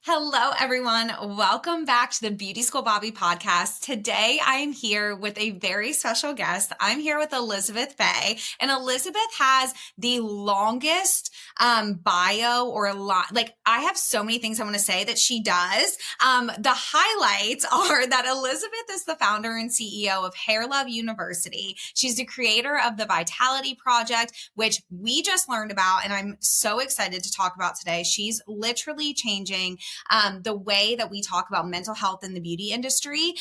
Hello, everyone. Welcome back to the Beauty School Bobbi podcast. Today, I am here with a very special guest. I'm here with Elizabeth Faye, and Elizabeth has the longest bio or I have so many things I want to say that she does. The highlights are that Elizabeth is the founder and CEO of Hair Love University. She's the creator of the Vitality Project, which we just learned about, and I'm so excited to talk about today. She's literally changing the way that we talk about mental health in the beauty industry.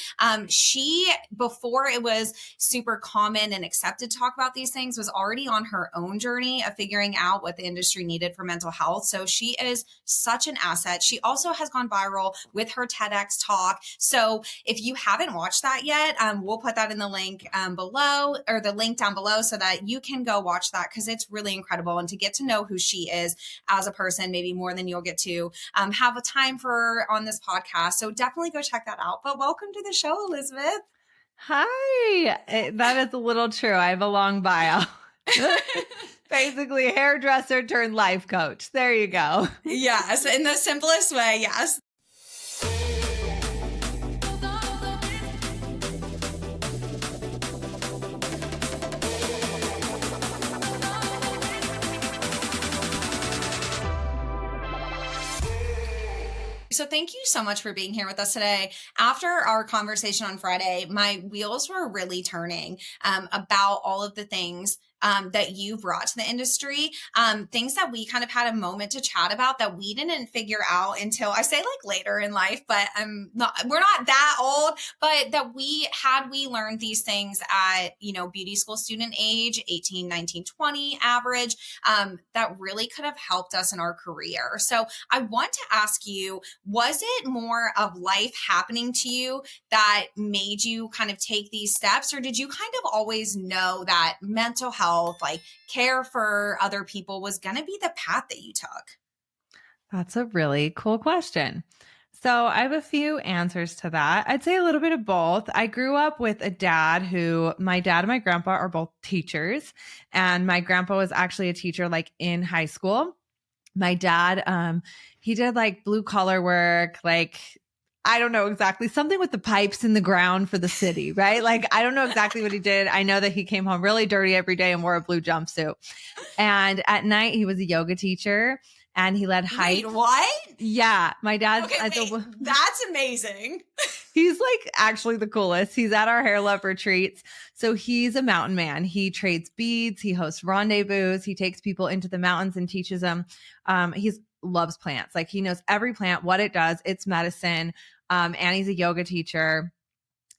Before it was super common and accepted to talk about these things, was already on her own journey of figuring out what the industry needed for mental health. So she is such an asset. She also has gone viral with her TEDx talk. So if you haven't watched that yet, we'll put that in the link below, or the link down below, so that you can go watch that, because it's really incredible. And to get to know who she is as a person, maybe more than you'll get to have a time for on this podcast. So definitely go check that out. But welcome to the show, Elizabeth. Hi. That is a little true. I have a long bio. Basically, hairdresser turned life coach. There you go. Yes, in the simplest way. Yes. So thank you so much for being here with us today. After our conversation on Friday, my wheels were really turning about all of the things that you brought to the industry, things that we kind of had a moment to chat about that we didn't figure out until, I say, like later in life, but we're not that old, but that we learned these things at, beauty school student age, 18, 19, 20 average, that really could have helped us in our career. So I want to ask you, was it more of life happening to you that made you kind of take these steps, or did you kind of always know that mental health, like care for other people, was going to be the path that you took? That's a really cool question. So I have a few answers to that. I'd say a little bit of both. I grew up with a dad my dad and my grandpa are both teachers, and my grandpa was actually a teacher like in high school. My dad, he did like blue collar work, like I don't know exactly, something with the pipes in the ground for the city, right? Like, I don't know exactly what he did. I know that he came home really dirty every day and wore a blue jumpsuit. And at night, he was a yoga teacher and he led hikes. Wait, what? Yeah. My dad's, that's amazing. He's like actually the coolest. He's at our hair love retreats. So he's a mountain man. He trades beads. He hosts rendezvous. He takes people into the mountains and teaches them. He loves plants. Like he knows every plant, what it does. It's medicine. And he's a yoga teacher.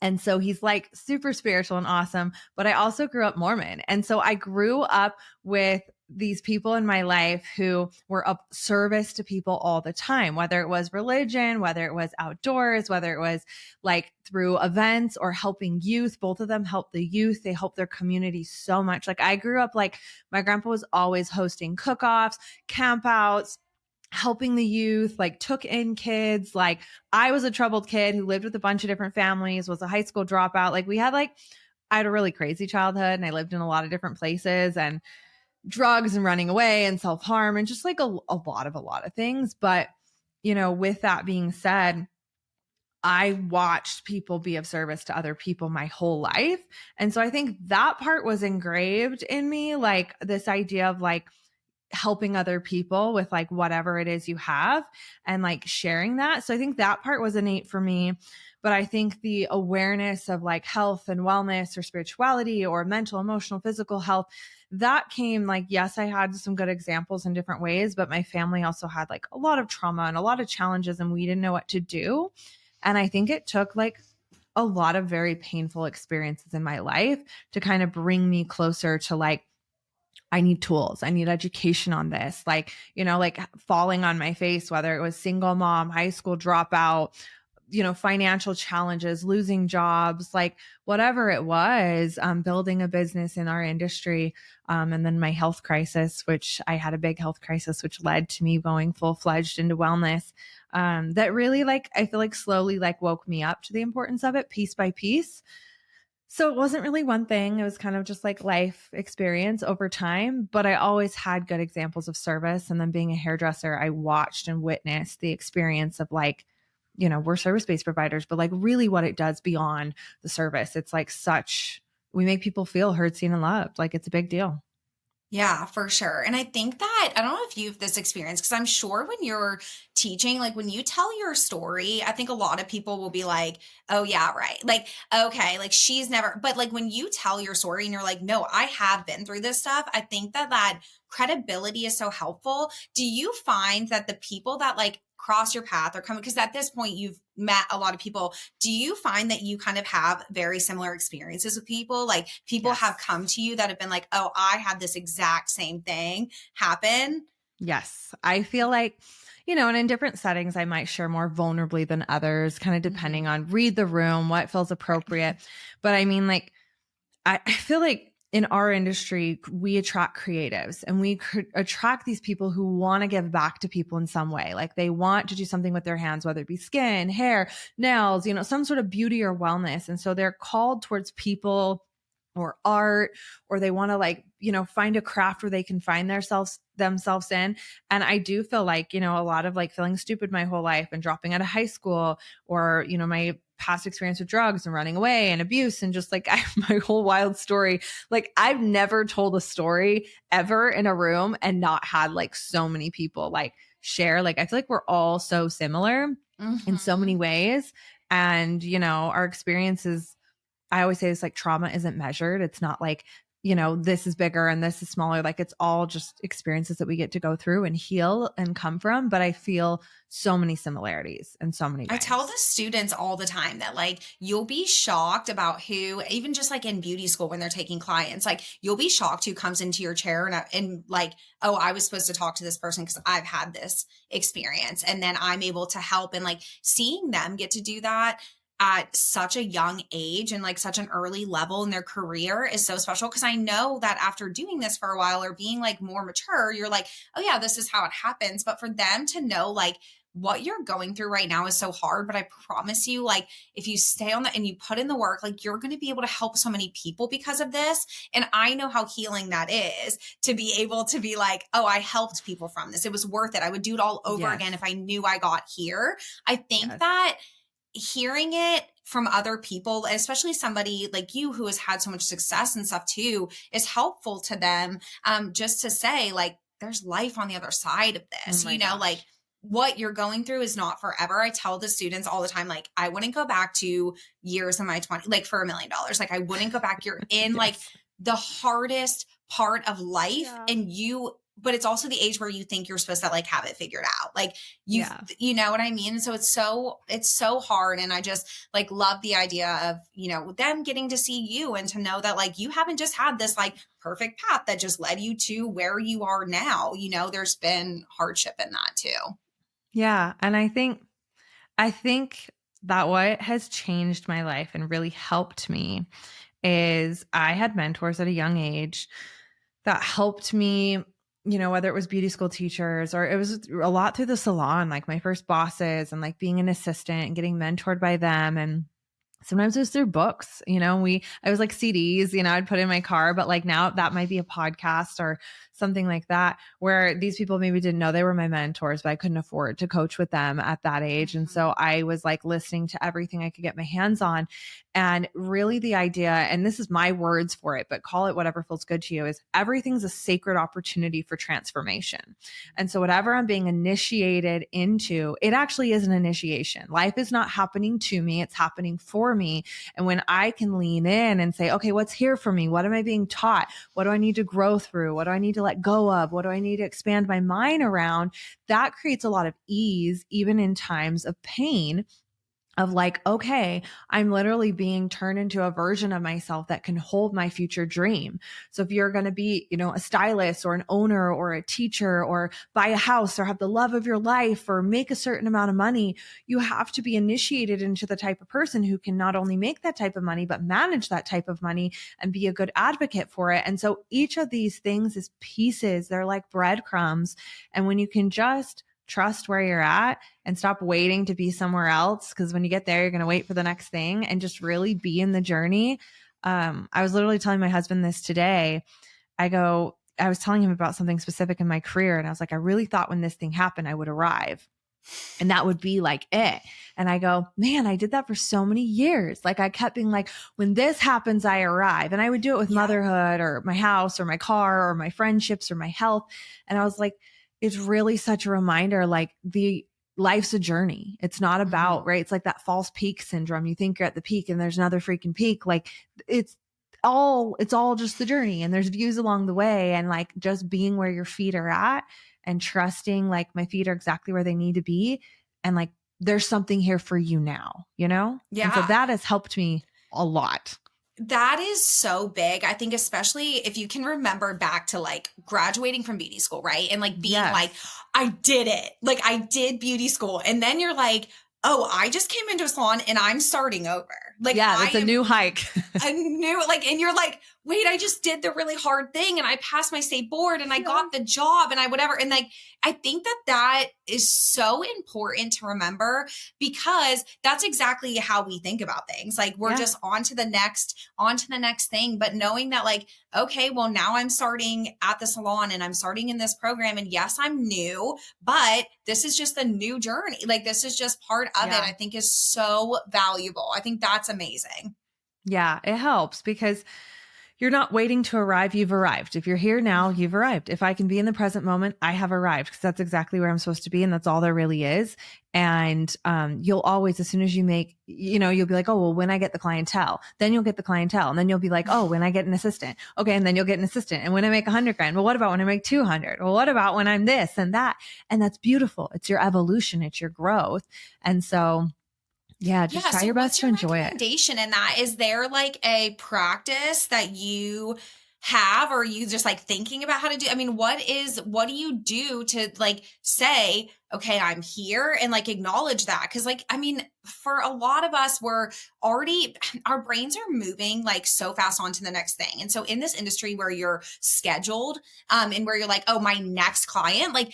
And so he's like super spiritual and awesome. But I also grew up Mormon. And so I grew up with these people in my life who were of service to people all the time, whether it was religion, whether it was outdoors, whether it was like through events or helping youth. Both of them help the youth. They help their community so much. Like I grew up, like my grandpa was always hosting cook-offs, campouts, helping the youth, like took in kids. Like I was a troubled kid who lived with a bunch of different families, was a high school dropout. Like I had a really crazy childhood and I lived in a lot of different places and drugs and running away and self-harm and just like a lot of things. But, with that being said, I watched people be of service to other people my whole life. And so I think that part was engraved in me, like this idea of like helping other people with like whatever it is you have and like sharing that. So I think that part was innate for me. But I think the awareness of like health and wellness or spirituality or mental, emotional, physical health, that came like, yes, I had some good examples in different ways, but my family also had like a lot of trauma and a lot of challenges and we didn't know what to do. And I think it took like a lot of very painful experiences in my life to kind of bring me closer to like, I need tools. I need education on this. Like, like falling on my face, whether it was single mom, high school dropout, financial challenges, losing jobs, like whatever it was, building a business in our industry. And then my health crisis, which I had a big health crisis, which led to me going full-fledged into wellness. That really like, I feel like slowly like woke me up to the importance of it piece by piece. So it wasn't really one thing. It was kind of just like life experience over time, but I always had good examples of service. And then being a hairdresser, I watched and witnessed the experience of like, we're service-based providers, but like really what it does beyond the service. It's like we make people feel heard, seen, and loved. Like it's a big deal. Yeah, for sure. And I think that I don't know if you've this experience because I'm sure when you're teaching, like when you tell your story, I think a lot of people will be like, "Oh yeah, right." Like, "Okay, like she's never." But like when you tell your story and you're like, "No, I have been through this stuff." I think that credibility is so helpful. Do you find that the people that like cross your path or come because at this point you've met a lot of people, do you find that you kind of have very similar experiences with people? Like people have Yes. come to you that have been like, "Oh, I had this exact same thing happen." Yes. I feel like, and in different settings, I might share more vulnerably than others, kind of depending Mhm. on read the room, what feels Right. appropriate. But I mean, like, I feel like in our industry, we attract creatives and we attract these people who want to give back to people in some way. Like they want to do something with their hands, whether it be skin, hair, nails, some sort of beauty or wellness. And so they're called towards people or art, or they want to like, find a craft where they can find themselves in. And I do feel like, a lot of like feeling stupid my whole life and dropping out of high school or, my past experience with drugs and running away and abuse and just like my whole wild story. Like I've never told a story ever in a room and not had like so many people like share. Like I feel like we're all so similar in so many Mhm. ways. And, our experiences, I always say this like trauma isn't measured. It's not like, this is bigger and this is smaller. Like it's all just experiences that we get to go through and heal and come from. But I feel so many similarities in so many I tell the ways. students all the time that like you'll be shocked about who even just like in beauty school when they're taking clients like you'll be shocked who comes into your chair and like, oh, I was supposed to talk to this person because I've had this experience and then I'm able to help and like seeing them get to do that at such a young age and like such an early level in their career is so special because I know that after doing this for a while or being like more mature you're like, oh yeah, this is how it happens, but for them to know like what you're going through right now is so hard, but I promise you, like, if you stay on that and you put in the work, like, you're going to be able to help so many people because of this. And I know how healing that is to be able to be like, oh, I helped people from this. It was worth it. I would do it all over again Yes. if I knew I got here. I think Yes. that hearing it from other people, especially somebody like you who has had so much success and stuff too, is helpful to them. Just to say, like, there's life on the other side of Oh this, my like gosh. what you're going through is not forever. I tell the students all the time, like, I wouldn't go back to years in my 20s, like for $1 million. Like, I wouldn't go back. You're in like Yes. the hardest part of life. Yeah. And but it's also the age where you think you're supposed to like have it figured out. Like, Yeah. you know what I mean? So it's so hard. And I just like love the idea of, them getting to see you and to know that like you haven't just had this like perfect path that just led you to where you are now. There's been hardship in that too. Yeah. And I think that what has changed my life and really helped me is I had mentors at a young age that helped me, whether it was beauty school teachers or it was a lot through the salon, like my first bosses and like being an assistant and getting mentored by them. And sometimes it was through books, I was like CDs, I'd put in my car, but like now that might be a podcast or something like that, where these people maybe didn't know they were my mentors, but I couldn't afford to coach with them at that age. And Mhm. so I was like listening to everything I could get my hands on. And really the idea, and this is my words for it, but call it whatever feels good to you, is everything's a sacred opportunity for transformation. And so whatever I'm being initiated into, it actually is an initiation. Life is not happening to me, it's happening for me. And when I can lean in and say, okay, what's here for me? What am I being taught? What do I need to grow through? What do I need to let go of? What do I need to expand my mind around? That creates a lot of ease, even in times of pain, of like, okay, I'm literally being turned into a version of myself that can hold my future dream. So if you're going to be, a stylist or an owner or a teacher or buy a house or have the love of your life or make a certain amount of money, you have to be initiated into the type of person who can not only make that type of money, but manage that type of money and be a good advocate for it. And so each of these things is pieces. They're like breadcrumbs. And when you can just trust where you're at and stop waiting to be somewhere else. Because when you get there, you're going to wait for the next thing and just really be in the journey. I was literally telling my husband this today. I was telling him about something specific in my career. And I was like, I really thought when this thing happened, I would arrive. And that would be like it. And I go, man, I did that for so many years. Like I kept being like, when this happens, I arrive. And I would do it with motherhood or my house or my car or my friendships or my health. And I was like, it's really such a reminder, like life's a journey. It's not about, right? It's like that false peak syndrome. You think you're at the peak and there's another freaking peak. Like it's all just the journey, and there's views along the way, and like just being where your feet are at and trusting like my feet are exactly where they need to be. And like, there's something here for you now, you know? Yeah. And so that has helped me a lot. That is so big. I think especially if you can remember back to like graduating from beauty school, right? And like being like, I did it. Like I did beauty school. And then you're like, oh, I just came into a salon and I'm starting over. Like, yeah, that's a new hike. a new, like, and you're like, wait, I just did the really hard thing and I passed my state board and I got the job and I whatever. And like, I think that is so important to remember, because that's exactly how we think about things. Like we're just on to the next thing. But knowing that like, okay, well now I'm starting at the salon and I'm starting in this program, and yes, I'm new, but this is just a new journey. Like this is just part of it, I think is so valuable. I think that's amazing. Yeah, it helps because you're not waiting to arrive. You've arrived. If you're here now, you've arrived. If I can be in the present moment, I have arrived, because that's exactly where I'm supposed to be. And that's all there really is. And you'll always, as soon as you make, you'll be like, oh, well, when I get the clientele, then you'll get the clientele. And then you'll be like, oh, when I get an assistant. Okay. And then you'll get an assistant. And when I make 100 grand, well, what about when I make 200? Well, what about when I'm this and that? And that's beautiful. It's your evolution. It's your growth. And so just try your best to enjoy it. Recommendation in that, is there like a practice that you have, or are you just like thinking about how to do? I mean, what do you do to like say, okay, I'm here, and like acknowledge that? Cause like, I mean, for a lot of us, our brains are moving like so fast on to the next thing. And so in this industry where you're scheduled, and where you're like, oh, my next client, like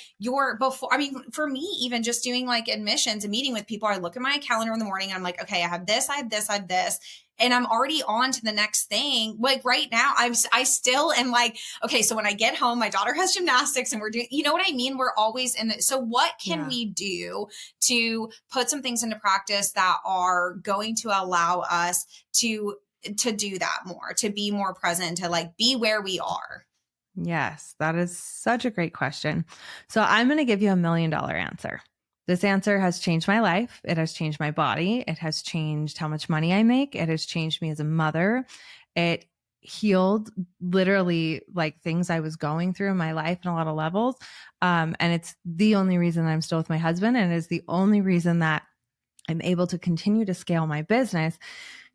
for me, even just doing like admissions and meeting with people, I look at my calendar in the morning and I'm like, okay, I have this, I have this, I have this. And I'm already on to the next thing. Like right now, I still am like, okay, so when I get home, my daughter has gymnastics and we're doing, you know what I mean? We're always in so what can we do to put some things into practice that are going to allow us to do that more, to be more present, to like be where we are? Yes, that is such a great question. So I'm going to give you $1 million answer. This answer has changed my life. It has changed my body. It has changed how much money I make. It has changed me as a mother. It healed literally like things I was going through in my life on a lot of levels. And it's the only reason I'm still with my husband. And it is the only reason that I'm able to continue to scale my business,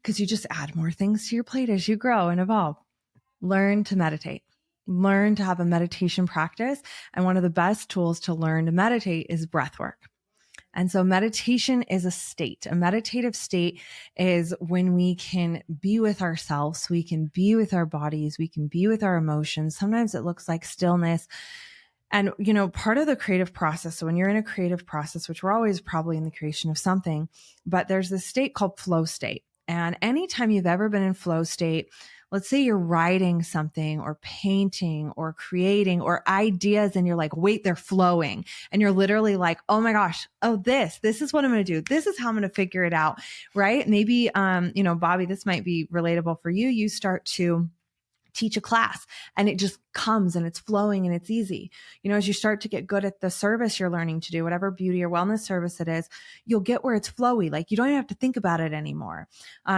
because you just add more things to your plate as you grow and evolve. Learn to meditate. Learn to have a meditation practice. And one of the best tools to learn to meditate is breath work. And so meditation is a state. A meditative state is when we can be with ourselves, we can be with our bodies, we can be with our emotions. Sometimes it looks like stillness. And, part of the creative process, so when you're in a creative process, which we're always probably in the creation of something, but there's this state called flow state. And anytime you've ever been in flow state, let's say you're writing something or painting or creating or ideas, and you're like, wait, they're flowing. And you're literally like, oh my gosh, this is what I'm going to do. This is how I'm going to figure it out. Right. Maybe, Bobbi, this might be relatable for you. You start to teach a class and it just comes and it's flowing and it's easy. As you start to get good at the service you're learning to do, whatever beauty or wellness service it is, you'll get where it's flowy. Like you don't even have to think about it anymore.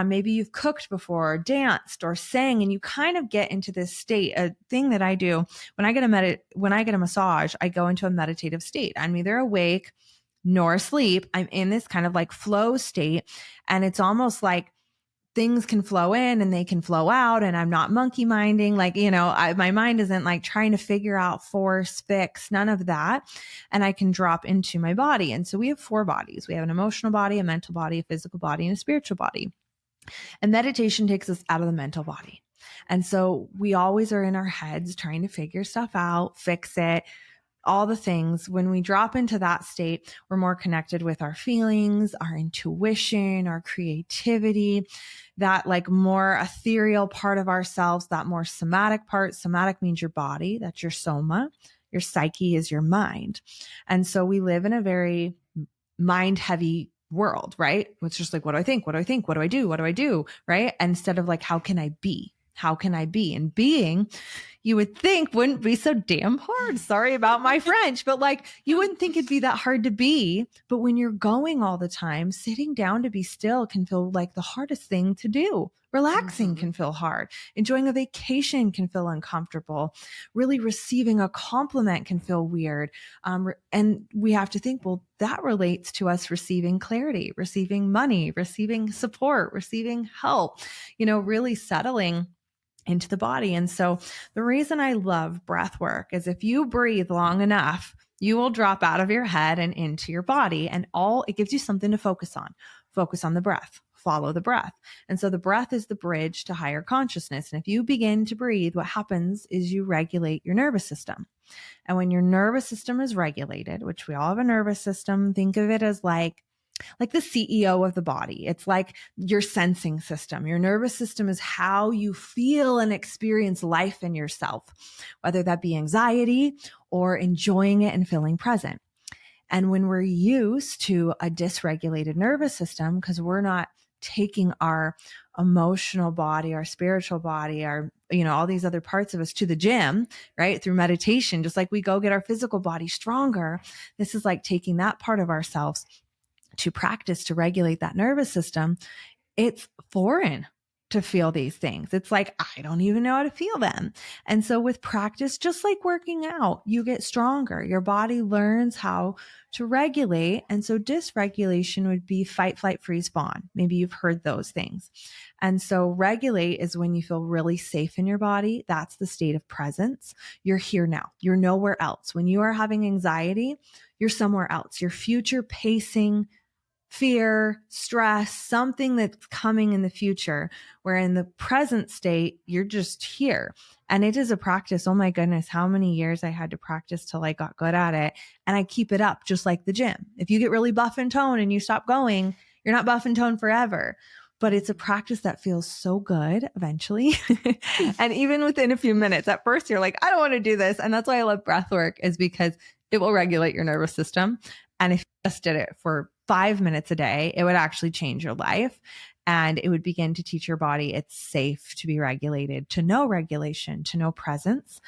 Maybe you've cooked before or danced or sang, and you kind of get into this state. A thing that I do when I get a massage, I go into a meditative state. I'm neither awake nor asleep. I'm in this kind of like flow state, and it's almost like things can flow in and they can flow out, and I'm not monkey minding. Like, my mind isn't like trying to figure out, force, fix, none of that. And I can drop into my body. And so we have 4 bodies. We have an emotional body, a mental body, a physical body, and a spiritual body. And meditation takes us out of the mental body. And so we always are in our heads trying to figure stuff out, fix it, all the things. When we drop into that state, we're more connected with our feelings, our intuition, our creativity, that like more ethereal part of ourselves, that more somatic part. Somatic means your body. That's your soma. Your psyche is your mind. And so we live in a very mind heavy world, right? It's just like, what do I think? What do I think? What do I do? What do I do? Right? Instead of like, how can I be? How can I be? And being, you would think wouldn't be so damn hard. Sorry about my French, but like you wouldn't think it'd be that hard to be. But when you're going all the time, sitting down to be still can feel like the hardest thing to do. Relaxing can feel hard. Enjoying a vacation can feel uncomfortable. Really receiving a compliment can feel weird. And we have to think, well, that relates to us receiving clarity, receiving money, receiving support, receiving help, really settling into the body. And so the reason I love breath work is if you breathe long enough, you will drop out of your head and into your body, and it gives you something to focus on. Focus on the breath, follow the breath. And so the breath is the bridge to higher consciousness. And if you begin to breathe, what happens is you regulate your nervous system. And when your nervous system is regulated, which we all have a nervous system, think of it as like the CEO of the body. It's like your sensing system. Your nervous system is how you feel and experience life in yourself, whether that be anxiety or enjoying it and feeling present. And when we're used to a dysregulated nervous system, because we're not taking our emotional body, our spiritual body, our, all these other parts of us to the gym, right? Through meditation, just like we go get our physical body stronger. This is like taking that part of ourselves to practice to regulate that nervous system. It's foreign to feel these things. It's like, I don't even know how to feel them. And so with practice, just like working out, you get stronger. Your body learns how to regulate. And so dysregulation would be fight, flight, freeze, fawn. Maybe you've heard those things. And so regulate is when you feel really safe in your body. That's the state of presence. You're here now. You're nowhere else. When you are having anxiety, you're somewhere else. You're future pacing fear, stress, something that's coming in the future, where in the present state, you're just here. And it is a practice. Oh my goodness, how many years I had to practice till I got good at it. And I keep it up just like the gym. If you get really buff and toned and you stop going, you're not buff and toned forever. But it's a practice that feels so good eventually. And even within a few minutes, at first you're like, I don't want to do this. And that's why I love breath work, is because it will regulate your nervous system. And if you just did it for 5 minutes a day, it would actually change your life. And it would begin to teach your body it's safe to be regulated, to know regulation, to know presence.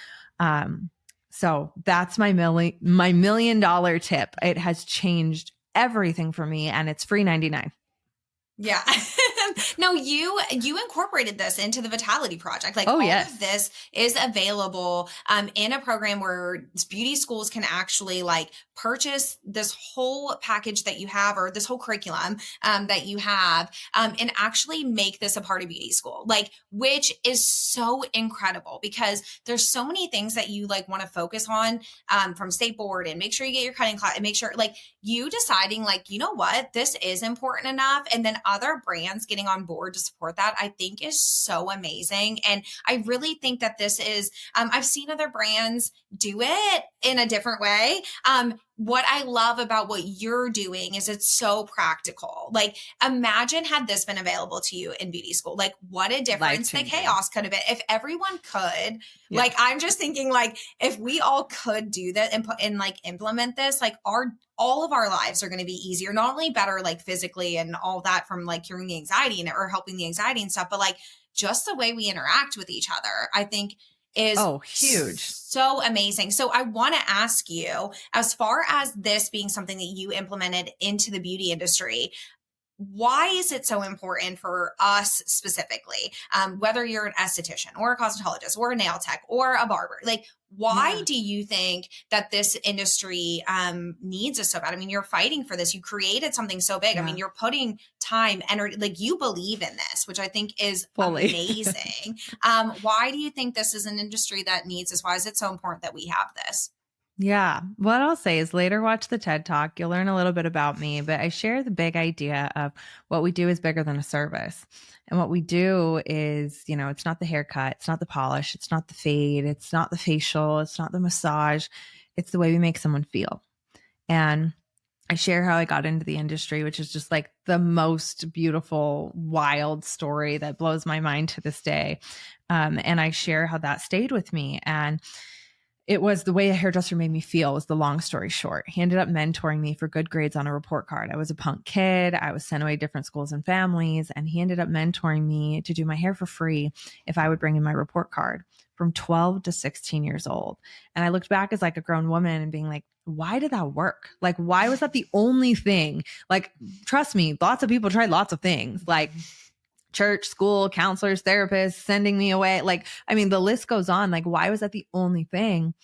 So that's my $1 million tip. It has changed everything for me, and it's free 99. Yeah. No, you incorporated this into the Vitality Project. Like, yes. Of this is available in a program where beauty schools can actually like purchase this whole package that you have, or this whole curriculum that you have, and actually make this a part of beauty school, like, which is so incredible, because there's so many things that you like want to focus on from state board, and make sure you get your cutting class, and make sure like you deciding like, you know what, this is important enough. And then other brands getting on board to support that, I think is so amazing. And I really think that this is, I've seen other brands do it in a different way. What I love about what you're doing is it's so practical. Like, imagine had this been available to you in beauty school, like what a difference the chaos could have been if everyone could. Yeah. Like, I'm just thinking, like, if we all could do that and like implement this, like all of our lives are going to be easier, not only better, like physically and all that from like curing the anxiety and or helping the anxiety and stuff, but like just the way we interact with each other, I think is huge. So amazing. So I want to ask you, as far as this being something that you implemented into the beauty industry, why is it so important for us specifically? Whether you're an esthetician or a cosmetologist or a nail tech or a barber, like, why do you think that this industry needs us so bad? I mean, you're fighting for this. You created something so big. I mean, you're putting time, energy, like you believe in this, which I think is amazing. Why do you think this is an industry that needs this? Why is it so important that we have this? Yeah. What I'll say is later watch the TED Talk. You'll learn a little bit about me, but I share the big idea of what we do is bigger than a service. And what we do is, it's not the haircut, it's not the polish, it's not the fade, it's not the facial, it's not the massage. It's the way we make someone feel. And I share how I got into the industry, which is just like the most beautiful, wild story that blows my mind to this day. And I share how that stayed with me. And it was the way a hairdresser made me feel was the long story short. He ended up mentoring me for good grades on a report card. I was a punk kid. I was sent away to different schools and families. And he ended up mentoring me to do my hair for free if I would bring in my report card from 12 to 16 years old. And I looked back as like a grown woman and being like, why did that work? Like, why was that the only thing? Like, trust me, lots of people tried lots of things. Like, church, school, counselors, therapists, sending me away. Like, I mean, the list goes on. Like, why was that the only thing?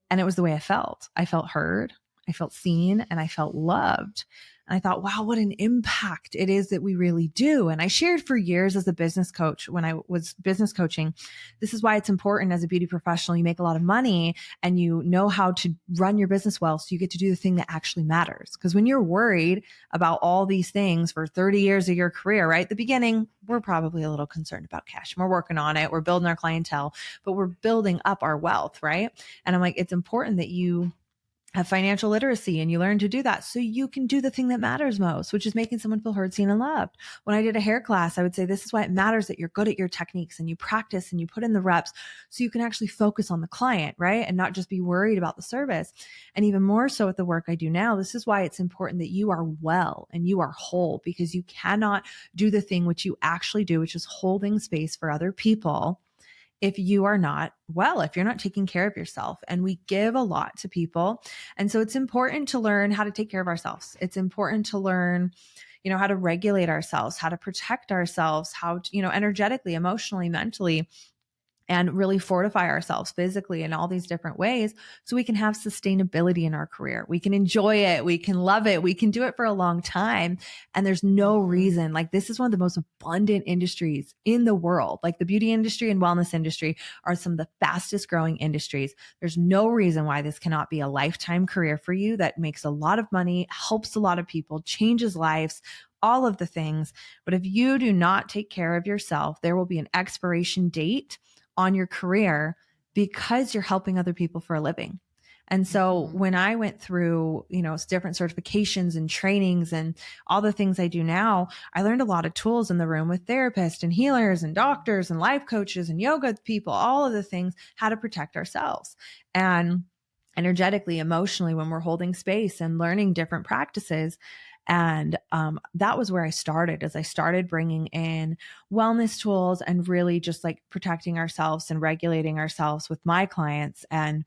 And it was the way I felt. I felt heard, I felt seen, and I felt loved. And I thought, wow, what an impact it is that we really do. And I shared for years as a business coach when I was business coaching. This is why it's important as a beauty professional. You make a lot of money and you know how to run your business well. So you get to do the thing that actually matters. Because when you're worried about all these things for 30 years of your career, right? At the beginning, we're probably a little concerned about cash. We're working on it. We're building our clientele, but we're building up our wealth, right? And I'm like, it's important that you have financial literacy and you learn to do that so you can do the thing that matters most, which is making someone feel heard, seen, and loved. When I did a hair class, I would say, this is why it matters that you're good at your techniques and you practice and you put in the reps so you can actually focus on the client, right? And not just be worried about the service. And even more so with the work I do now, this is why it's important that you are well and you are whole, because you cannot do the thing which you actually do, which is holding space for other people, if you are not well, if you're not taking care of yourself. And we give a lot to people. And so it's important to learn how to take care of ourselves. It's important to learn, how to regulate ourselves, how to protect ourselves, how to, energetically, emotionally, mentally, and really fortify ourselves physically in all these different ways so we can have sustainability in our career. We can enjoy it. We can love it. We can do it for a long time. And there's no reason, like, this is one of the most abundant industries in the world. Like, the beauty industry and wellness industry are some of the fastest growing industries. There's no reason why this cannot be a lifetime career for you that makes a lot of money, helps a lot of people, changes lives, all of the things. But if you do not take care of yourself, there will be an expiration date on your career because you're helping other people for a living. And so when I went through, different certifications and trainings and all the things I do now, I learned a lot of tools in the room with therapists and healers and doctors and life coaches and yoga people, all of the things, how to protect ourselves. And energetically, emotionally, when we're holding space and learning different practices. And that was where I started, as I started bringing in wellness tools and really just like protecting ourselves and regulating ourselves with my clients. And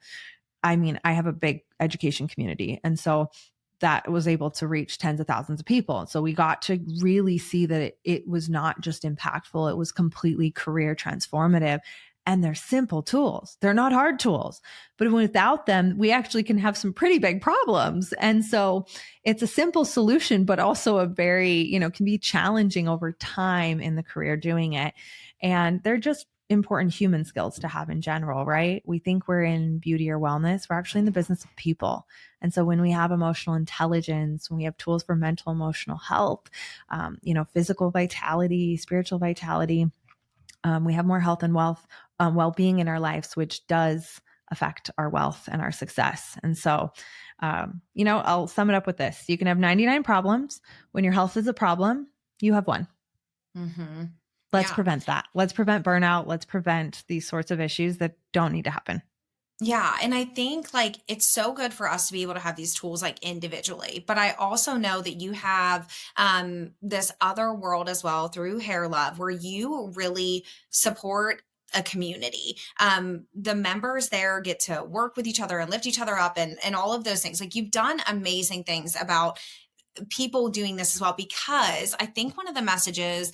I mean, I have a big education community. And so that was able to reach tens of thousands of people. So we got to really see that it was not just impactful, it was completely career transformative. And they're simple tools. They're not hard tools, but without them, we actually can have some pretty big problems. And so it's a simple solution, but also a very, can be challenging over time in the career doing it. And they're just important human skills to have in general, right? We think we're in beauty or wellness. We're actually in the business of people. And so when we have emotional intelligence, when we have tools for mental, emotional health, physical vitality, spiritual vitality, we have more health and wealth, well-being in our lives, which does affect our wealth and our success. And so, I'll sum it up with this. You can have 99 problems. When your health is a problem, you have one. Mm-hmm. Let's prevent that. Let's prevent burnout. Let's prevent these sorts of issues that don't need to happen. Yeah. And I think like it's so good for us to be able to have these tools like individually, but I also know that you have this other world as well through Hair Love where you really support a community. The members there get to work with each other and lift each other up and all of those things. Like, you've done amazing things about people doing this as well, because I think one of the messages,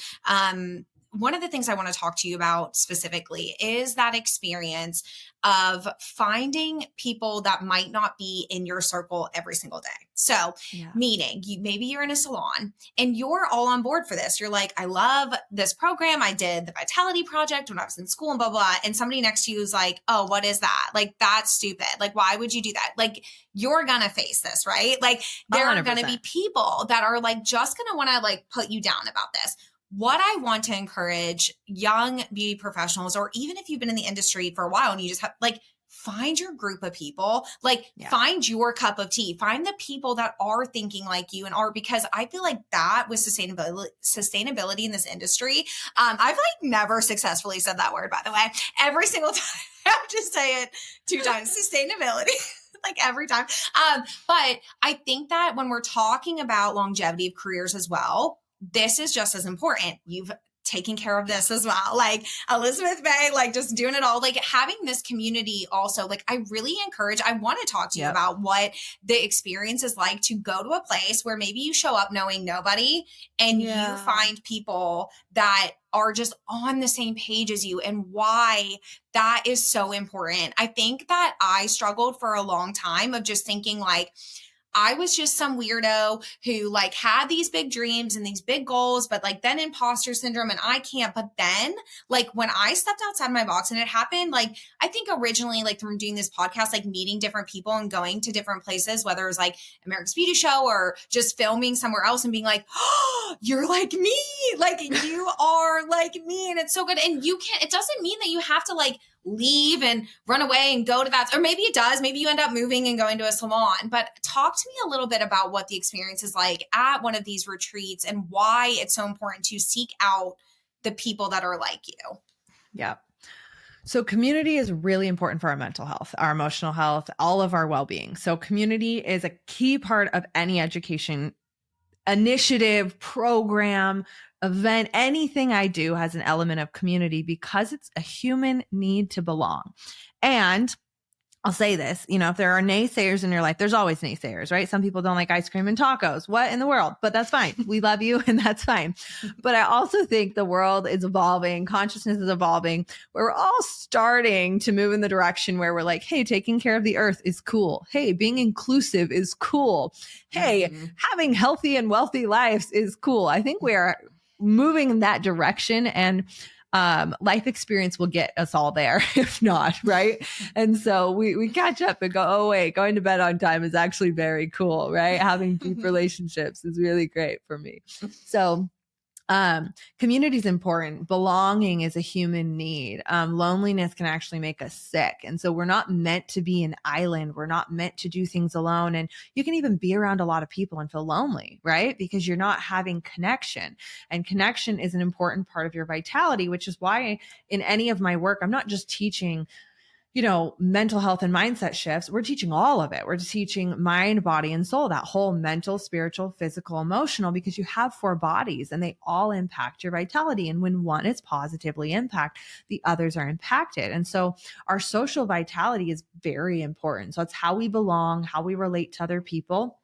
one of the things I want to talk to you about specifically is that experience of finding people that might not be in your circle every single day. So meaning maybe you're in a salon and you're all on board for this. You're like, I love this program. I did the Vitality Project when I was in school and blah, blah, blah. And somebody next to you is like, oh, what is that? Like, that's stupid. Like, why would you do that? Like, you're going to face this, right? Like, there 100%. Are going to be people that are like, just going to want to like put you down about this. What I want to encourage young beauty professionals, or even if you've been in the industry for a while and you just have like, find your group of people, like find your cup of tea, find the people that are thinking like you and are, because I feel like that with sustainability in this industry. I've like never successfully said that word, by the way. Every single time I have to say it 2 times, sustainability. Like every time. But I think that when we're talking about longevity of careers as well, this is just as important. You've taking care of this as well. Like Elizabeth Faye, like just doing it all, like having this community also, like I really encourage, I want to talk to you about what the experience is like to go to a place where maybe you show up knowing nobody and you find people that are just on the same page as you, and why that is so important. I think that I struggled for a long time of just thinking like, I was just some weirdo who like had these big dreams and these big goals, but like then imposter syndrome and I can't. But then like when I stepped outside my box and it happened, like I think originally like from doing this podcast, like meeting different people and going to different places, whether it was like America's Beauty Show or just filming somewhere else and being like, oh, you're like me, like you are like me. And it's so good. And you can't, it doesn't mean that you have to like leave and run away and go to that, or maybe it does, maybe you end up moving and going to a salon. But talk to me a little bit about what the experience is like at one of these retreats and why it's so important to seek out the people that are like you. Yeah. So community is really important for our mental health, our emotional health, all of our well-being. So community is a key part of any education initiative, program, event. Anything I do has an element of community because it's a human need to belong. And I'll say this, you know, if there are naysayers in your life, there's always naysayers, right? Some people don't like ice cream and tacos. What in the world? But that's fine. We love you and that's fine. But I also think the world is evolving. Consciousness is evolving. We're all starting to move in the direction where we're like, hey, taking care of the earth is cool. Hey, being inclusive is cool. Hey, having healthy and wealthy lives is cool. I think we are moving in that direction, and life experience will get us all there, if not, right? And so we catch up and go, oh wait, going to bed on time is actually very cool, right? Having deep relationships is really great for me. So community is important. Belonging is a human need. Loneliness can actually make us sick. And so we're not meant to be an island. We're not meant to do things alone. And you can even be around a lot of people and feel lonely, right? Because you're not having connection, and connection is an important part of your vitality, which is why in any of my work, I'm not just teaching, you know, mental health and mindset shifts. We're teaching all of it. We're teaching mind, body, and soul, that whole mental, spiritual, physical, emotional, because you have 4 bodies and they all impact your vitality. And when one is positively impacted, the others are impacted. And so our social vitality is very important. So it's how we belong, how we relate to other people,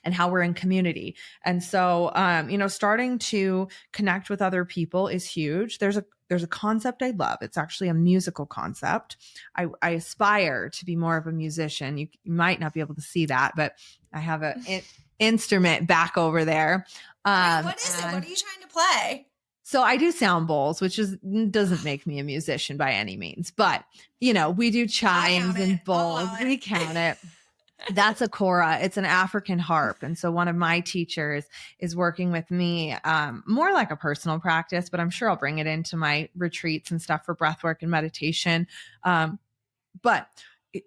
and how we're in community. And so, you know, starting to connect with other people is huge. There's a concept I love. It's actually a musical concept. I aspire to be more of a musician. You might not be able to see that, but I have an instrument back over there. What is it? What are you trying to play? So I do sound bowls, which doesn't make me a musician by any means, but you know, we do chimes and bowls. We count it. That's a kora. It's an African harp. And so one of my teachers is working with me, more like a personal practice, but I'm sure I'll bring it into my retreats and stuff for breath work and meditation. But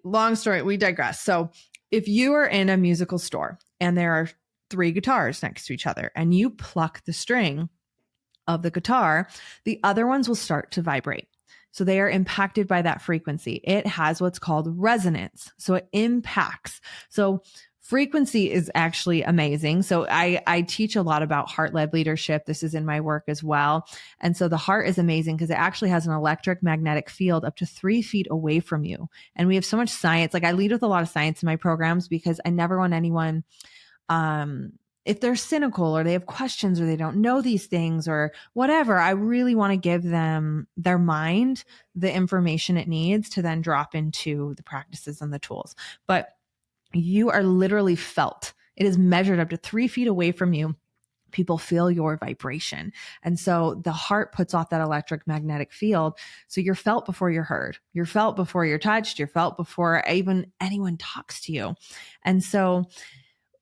long story, we digress. So if you are in a musical store and there are 3 guitars next to each other and you pluck the string of the guitar, the other ones will start to vibrate. So they are impacted by that frequency. It has what's called resonance. So it impacts. So frequency is actually amazing. So I teach a lot about heart-led leadership. This is in my work as well. And so the heart is amazing because it actually has an electric magnetic field up to 3 feet away from you. And we have so much science. Like I lead with a lot of science in my programs because I never want anyone, if they're cynical or they have questions or they don't know these things or whatever, I really want to give them, their mind, the information it needs to then drop into the practices and the tools. But you are literally felt. It is measured up to 3 feet away from you. People feel your vibration. And so the heart puts off that electric magnetic field. So you're felt before you're heard. You're felt before you're touched. You're felt before even anyone talks to you. And so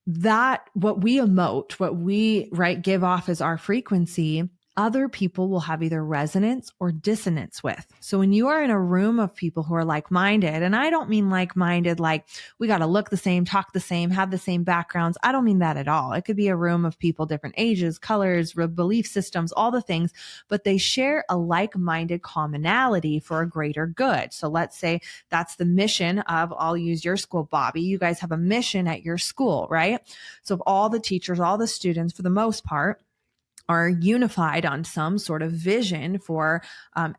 that what we emote, what we give off as our frequency other people will have either resonance or dissonance with. So when you are in a room of people who are like-minded, and I don't mean like-minded, like we got to look the same, talk the same, have the same backgrounds. I don't mean that at all. It could be a room of people, different ages, colors, belief systems, all the things, but they share a like-minded commonality for a greater good. So let's say that's the mission of, I'll use your school, Bobbi. You guys have a mission at your school, right? So if all the teachers, all the students, for the most part, are unified on some sort of vision for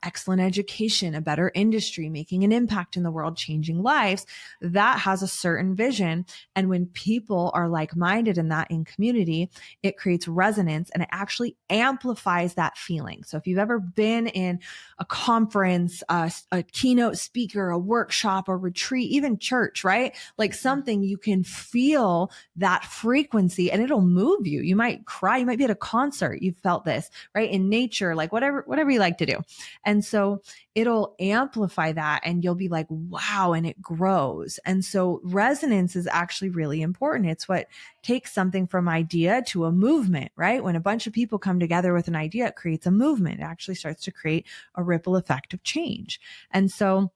excellent education, a better industry, making an impact in the world, changing lives, that has a certain vision. And when people are like-minded in that in community, it creates resonance and it actually amplifies that feeling. So if you've ever been in a conference, a keynote speaker, a workshop, a retreat, even church, right? Like something, you can feel that frequency and it'll move you. You might cry. You might be at a concert. You've felt this, right? In nature, like whatever you like to do. And so it'll amplify that and you'll be like, wow, and it grows. And so resonance is actually really important. It's what takes something from idea to a movement, right? When a bunch of people come together with an idea, it creates a movement. It actually starts to create a ripple effect of change. And so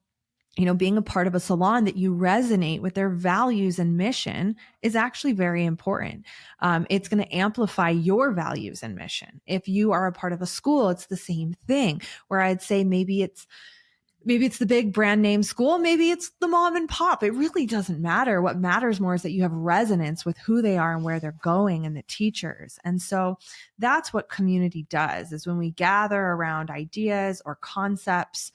being a part of a salon that you resonate with their values and mission is actually very important. It's going to amplify your values and mission. If you are a part of a school, it's the same thing, where I'd say maybe it's the big brand name school. Maybe it's the mom and pop. It really doesn't matter. What matters more is that you have resonance with who they are and where they're going and the teachers. And so that's what community does, is when we gather around ideas or concepts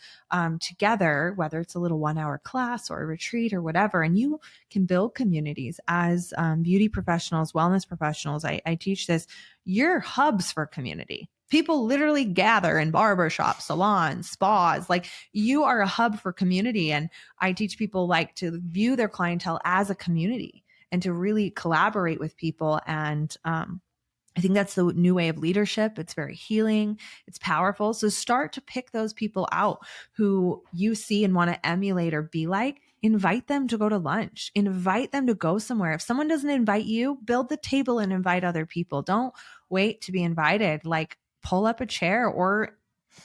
together, whether it's a little 1-hour class or a retreat or whatever, and you can build communities as beauty professionals, wellness professionals. I teach this. You're hubs for community. People literally gather in barbershops, salons, spas. Like, you are a hub for community. And I teach people like to view their clientele as a community and to really collaborate with people. And I think that's the new way of leadership. It's very healing. It's powerful. So start to pick those people out who you see and want to emulate or be like. Invite them to go to lunch. Invite them to go somewhere. If someone doesn't invite you, build the table and invite other people. Don't wait to be invited. Like, pull up a chair or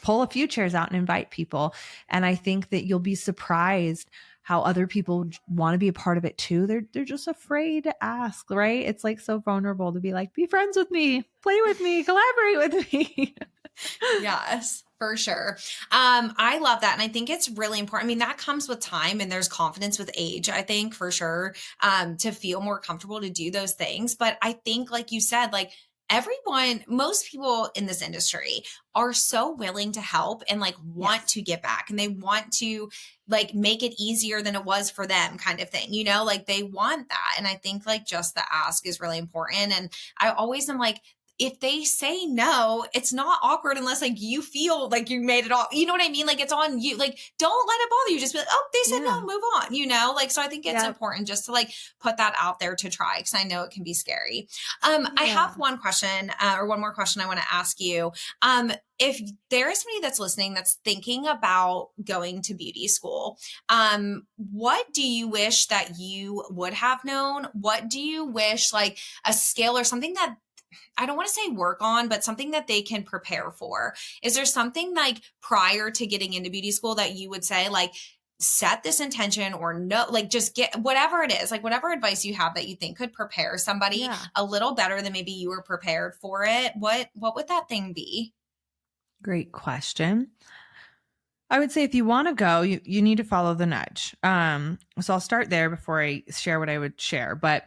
pull a few chairs out and invite people. And I think that you'll be surprised how other people want to be a part of it too. They're just afraid to ask, right? It's like so vulnerable to be like, be friends with me, play with me, collaborate with me. Yes, for sure. I love that. And I think it's really important. I mean, that comes with time and there's confidence with age, I think, for sure, to feel more comfortable to do those things. But I think, like you said, like, most people in this industry are so willing to help and like want to give back, and they want to like make it easier than it was for them, kind of thing, like they want that. And I think like just the ask is really important. And I always am like, if they say no, it's not awkward unless like you feel like you made it all, you know what I mean? Like, it's on you. Like, don't let it bother you. Just be like, oh, they said no, move on, like, so I think it's important just to like put that out there to try, because I know it can be scary. I have one question or one more question I want to ask you. If there is somebody that's listening that's thinking about going to beauty school, what do you wish that you would have known? What do you wish, like a skill or something that, I don't want to say work on, but something that they can prepare for? Is there something like prior to getting into beauty school that you would say, like, set this intention, or no, like just get whatever it is, like whatever advice you have that you think could prepare somebody a little better than maybe you were prepared for it? What would that thing be? Great question. I would say if you want to go, you need to follow the nudge. So I'll start there before I share what I would share. But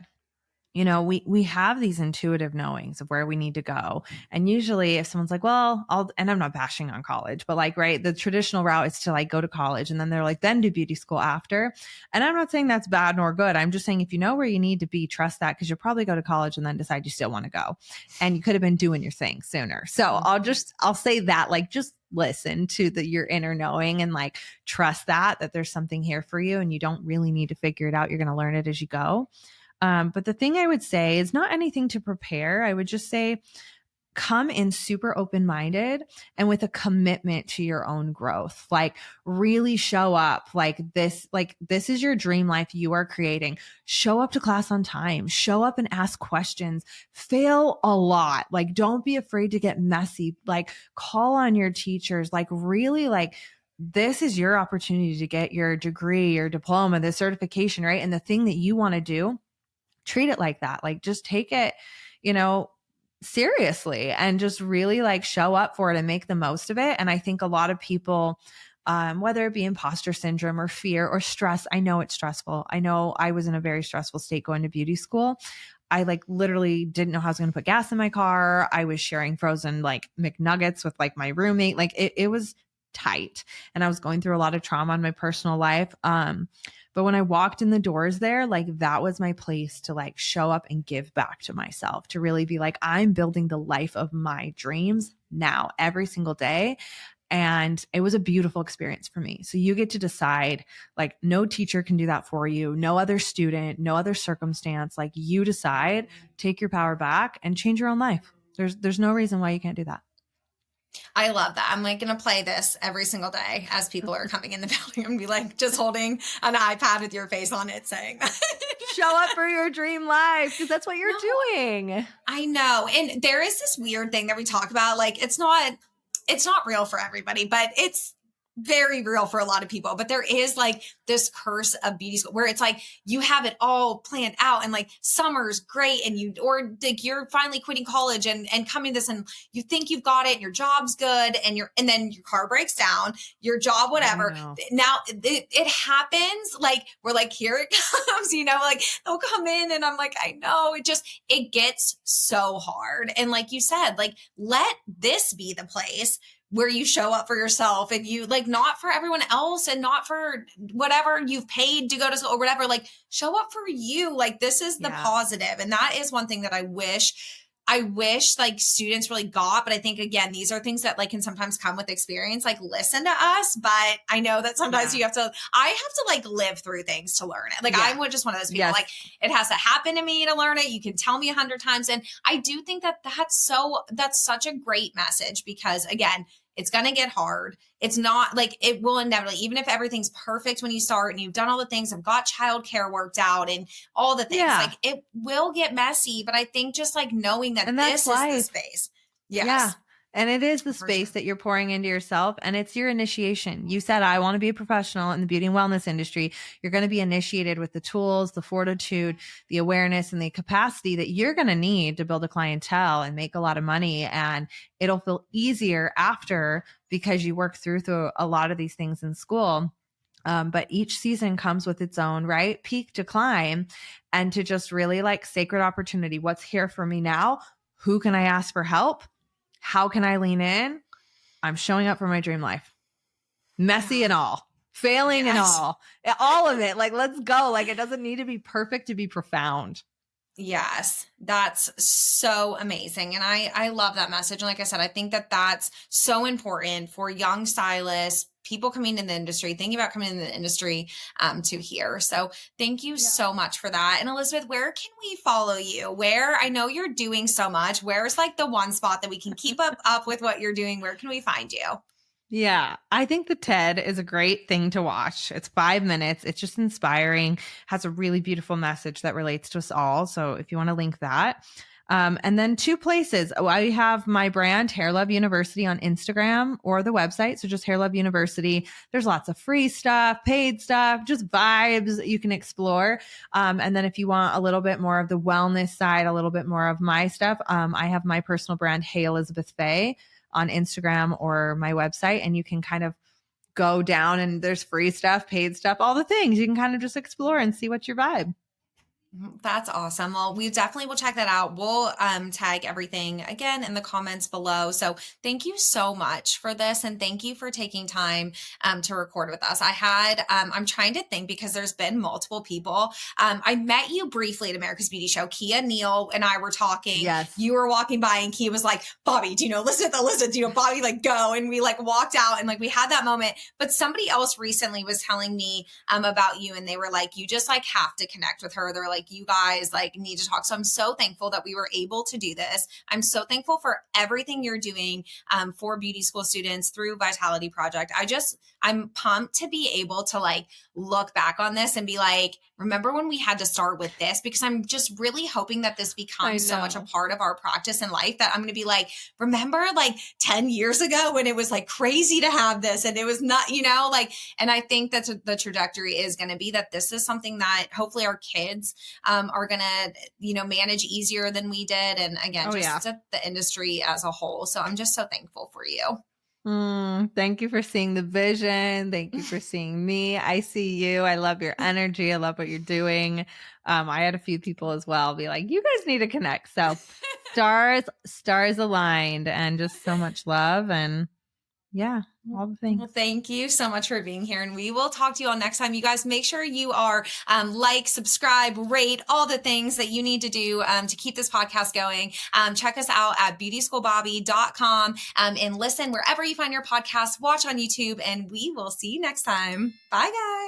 we have these intuitive knowings of where we need to go. And usually if someone's like, well, and I'm not bashing on college, but like, right, the traditional route is to like go to college and then they're like, then do beauty school after. And I'm not saying that's bad nor good. I'm just saying, if you know where you need to be, trust that, because you'll probably go to college and then decide you still want to go. And you could have been doing your thing sooner. So I'll say that, like, just listen to your inner knowing and like trust that there's something here for you and you don't really need to figure it out. You're going to learn it as you go. But the thing I would say is not anything to prepare. I would just say come in super open-minded and with a commitment to your own growth. Like really show up like this is your dream life you are creating. Show up to class on time, show up and ask questions, fail a lot. Like don't be afraid to get messy, like call on your teachers, like really like this is your opportunity to get your degree, your diploma, the certification, right? And the thing that you want to do, treat it like that. Like just take it, seriously and just really like show up for it and make the most of it. And I think a lot of people, whether it be imposter syndrome or fear or stress, I know it's stressful. I know I was in a very stressful state going to beauty school. I like literally didn't know how I was going to put gas in my car. I was sharing frozen like McNuggets with like my roommate. Like it was tight and I was going through a lot of trauma in my personal life. But when I walked in the doors there, like that was my place to like show up and give back to myself, to really be like, I'm building the life of my dreams now every single day. And it was a beautiful experience for me. So you get to decide, like no teacher can do that for you. No other student, no other circumstance. Like you decide, take your power back and change your own life. There's no reason why you can't do that. I love that. I'm like going to play this every single day as people are coming in the building and be like just holding an iPad with your face on it saying that. Show up for your dream life because that's what you're doing. I know. And there is this weird thing that we talk about. Like it's not real for everybody, but it's very real for a lot of people. But there is like this curse of beauty school where it's like you have it all planned out and like summer's great and you're finally quitting college and coming to this and you think you've got it and your job's good and then your car breaks down, your job, whatever. Now it happens. Like we're like, here it comes, like they'll come in and I'm like, I know it gets so hard. And like you said, like let this be the place where you show up for yourself and you like not for everyone else and not for whatever you've paid to go to school or whatever, like show up for you. Like this is the positive. And that is one thing that I wish like students really got. But I think again, these are things that like can sometimes come with experience, like listen to us. But I know that sometimes I have to like live through things to learn it. Like I'm just one of those people, like it has to happen to me to learn it. You can tell me 100 times. And I do think that's such a great message because again, it's going to get hard. It's not like it will inevitably, even if everything's perfect when you start and you've done all the things, I've got childcare worked out and all the things, like it will get messy. But I think just like knowing that this is the space. Yes. Yeah. And it is the space that you're pouring into yourself and it's your initiation. You said, I want to be a professional in the beauty and wellness industry. You're going to be initiated with the tools, the fortitude, the awareness, and the capacity that you're going to need to build a clientele and make a lot of money. And it'll feel easier after because you work through a lot of these things in school. But each season comes with its own, right? Peak to climb and to just really like sacred opportunity. What's here for me now? Who can I ask for help? How can I lean in? I'm showing up for my dream life. Messy and all, failing and all of it. Like, let's go. Like, it doesn't need to be perfect to be profound. Yes, that's so amazing. And I love that message. And like I said, I think that that's so important for young stylists, people coming in the industry, thinking about coming in the industry to hear. So thank you so much for that. And Elizabeth, where can we follow you? I know you're doing so much. Where's like the one spot that we can keep up with what you're doing? Where can we find you? Yeah, I think the TED is a great thing to watch. It's 5 minutes. It's just inspiring, has a really beautiful message that relates to us all. So if you want to link that. And then 2 places. I have my brand, Hair Love University, on Instagram or the website. So just Hair Love University. There's lots of free stuff, paid stuff, just vibes you can explore. And then if you want a little bit more of the wellness side, a little bit more of my stuff, I have my personal brand, Hey Elizabeth Faye, on Instagram or my website. And you can kind of go down and there's free stuff, paid stuff, all the things. You can kind of just explore and see what's your vibe. That's awesome. Well, we definitely will check that out. We'll tag everything again in the comments below. So thank you so much for this. And thank you for taking time to record with us. I'm trying to think because there's been multiple people. I met you briefly at America's Beauty Show. Kia, Neal, and I were talking. Yes. You were walking by and Kia was like, Bobbi, do you know Elizabeth? Do you know Bobbi? Like, go. And we like walked out and like we had that moment. But somebody else recently was telling me about you and they were like, you just like have to connect with her. They're like, like, you guys like need to talk. So I'm so thankful that we were able to do this. I'm so thankful for everything you're doing for beauty school students through Vitality Project. I'm pumped to be able to like look back on this and be like, remember when we had to start with this? Because I'm just really hoping that this becomes so much a part of our practice in life that I'm going to be like, remember like 10 years ago when it was like crazy to have this and it was not, like, and I think that the trajectory is going to be that this is something that hopefully our kids are going to, manage easier than we did. And again, the industry as a whole. So I'm just so thankful for you. Thank you for seeing the vision. Thank you for seeing me. I see you. I love your energy. I love what you're doing. I had a few people as well be like, you guys need to connect. So stars aligned, and just so much love, and yeah, all the things. Well, thank you so much for being here. And we will talk to you all next time. You guys, make sure you are subscribe, rate, all the things that you need to do to keep this podcast going. Check us out at beautyschoolbobbi.com and listen wherever you find your podcast, watch on YouTube, and we will see you next time. Bye, guys.